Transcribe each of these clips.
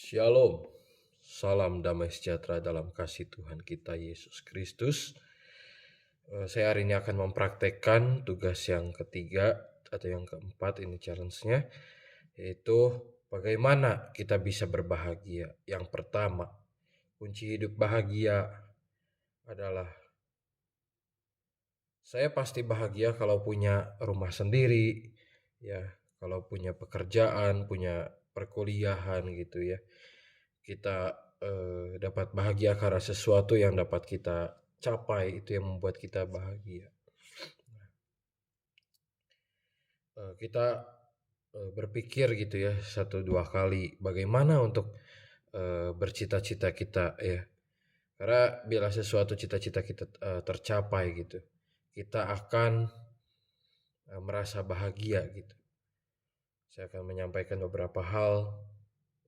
Shalom, salam damai sejahtera dalam kasih Tuhan kita Yesus Kristus. Saya hari ini akan mempraktekkan tugas yang ketiga atau yang keempat, ini challenge-nya, yaitu bagaimana kita bisa berbahagia. Yang pertama, kunci hidup bahagia adalah saya pasti bahagia kalau punya rumah sendiri, ya, kalau punya pekerjaan, punya perkuliahan gitu ya. Kita dapat bahagia karena sesuatu yang dapat kita capai, itu yang membuat kita bahagia. Kita berpikir gitu ya 1-2 kali bagaimana untuk bercita-cita kita ya. Karena bila sesuatu cita-cita kita tercapai gitu, kita akan merasa bahagia gitu. Saya akan menyampaikan beberapa hal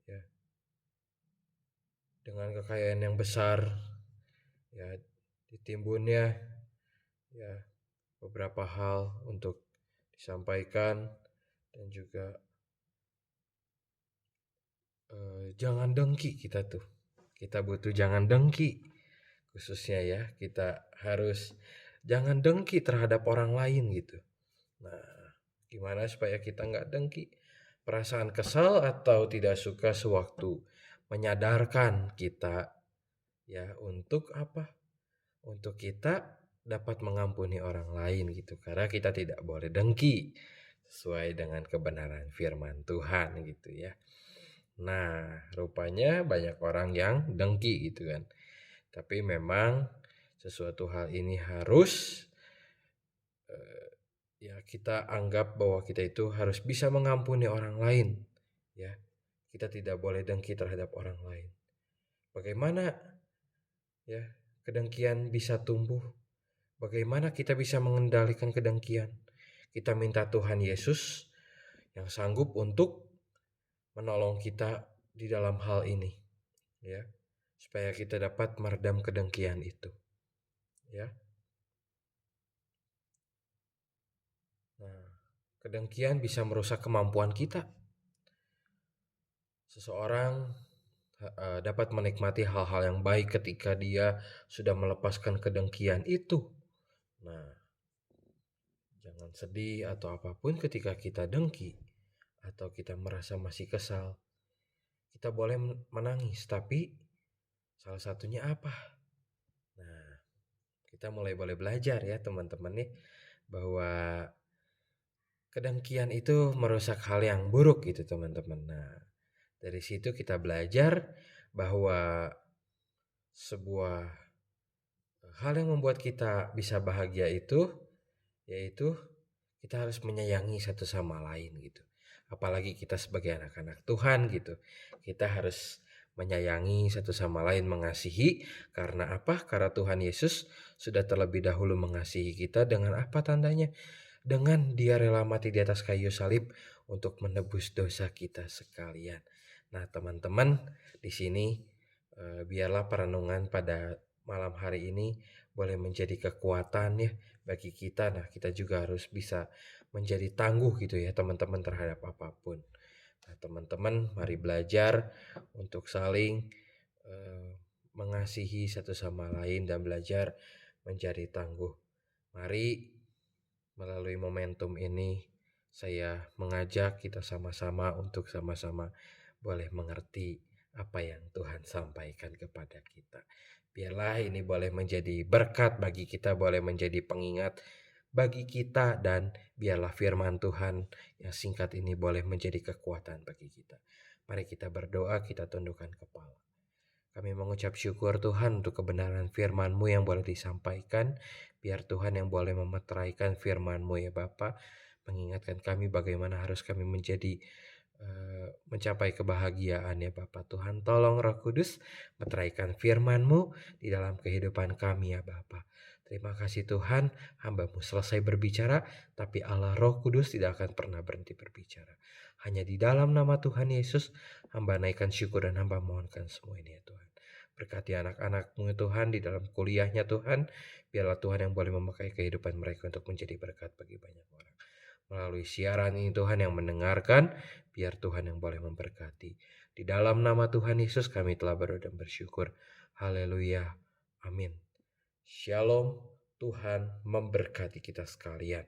ya. Dengan kekayaan yang besar ya, ditimbunnya ya beberapa hal untuk disampaikan, dan juga jangan dengki kita butuh jangan dengki, khususnya ya kita harus jangan dengki terhadap orang lain gitu. Nah, gimana supaya kita nggak dengki? Perasaan kesal atau tidak suka sewaktu menyadarkan kita ya untuk apa? Untuk kita dapat mengampuni orang lain gitu. Karena kita tidak boleh dengki sesuai dengan kebenaran firman Tuhan gitu ya. Nah, rupanya banyak orang yang dengki gitu kan. Tapi memang sesuatu hal ini harus ya kita anggap bahwa kita itu harus bisa mengampuni orang lain ya. Kita tidak boleh dengki terhadap orang lain. Bagaimana ya kedengkian bisa tumbuh? Bagaimana kita bisa mengendalikan kedengkian? Kita minta Tuhan Yesus yang sanggup untuk menolong kita di dalam hal ini ya, supaya kita dapat meredam kedengkian itu ya. Nah, kedengkian bisa merusak kemampuan kita. Seseorang dapat menikmati hal-hal yang baik ketika dia sudah melepaskan kedengkian itu. Nah, jangan sedih atau apapun ketika kita dengki atau kita merasa masih kesal. Kita boleh menangis, tapi salah satunya apa? Nah, kita mulai boleh belajar ya teman-teman nih, bahwa kedengkian itu merusak hal yang buruk gitu teman-teman. Nah, dari situ kita belajar bahwa sebuah hal yang membuat kita bisa bahagia itu yaitu kita harus menyayangi satu sama lain gitu. Apalagi kita sebagai anak-anak Tuhan gitu. Kita harus menyayangi satu sama lain, mengasihi. Karena apa? Karena Tuhan Yesus sudah terlebih dahulu mengasihi kita dengan apa tandanya? Dengan dia rela mati di atas kayu salib untuk menebus dosa kita sekalian. Nah, teman-teman, di sini biarlah perenungan pada malam hari ini boleh menjadi kekuatan ya bagi kita. Nah, kita juga harus bisa menjadi tangguh gitu ya teman-teman terhadap apapun. Nah, teman-teman, mari belajar untuk saling mengasihi satu sama lain dan belajar menjadi tangguh. Mari melalui momentum ini saya mengajak kita sama-sama untuk sama-sama boleh mengerti apa yang Tuhan sampaikan kepada kita. Biarlah ini boleh menjadi berkat bagi kita, boleh menjadi pengingat bagi kita, dan biarlah firman Tuhan yang singkat ini boleh menjadi kekuatan bagi kita. Mari kita berdoa, kita tundukkan kepala. Kami mengucap syukur Tuhan untuk kebenaran firman-Mu yang boleh disampaikan. Biar Tuhan yang boleh memeteraikan firman-Mu ya Bapa, mengingatkan kami bagaimana harus kami menjadi mencapai kebahagiaan ya Bapa. Tuhan tolong Roh Kudus meteraikan firman-Mu di dalam kehidupan kami ya Bapa. Terima kasih Tuhan, hamba-Mu selesai berbicara, tapi Allah Roh Kudus tidak akan pernah berhenti berbicara. Hanya di dalam nama Tuhan Yesus, hamba naikkan syukur dan hamba mohonkan semua ini ya Tuhan. Berkati anak-anak-Mu Tuhan di dalam kuliahnya Tuhan. Biarlah Tuhan yang boleh memakai kehidupan mereka untuk menjadi berkat bagi banyak orang. melalui siaran ini Tuhan yang mendengarkan, biar Tuhan yang boleh memberkati. Di dalam nama Tuhan Yesus kami telah berdoa dan bersyukur. Haleluya. Amin. Shalom. Tuhan memberkati kita sekalian.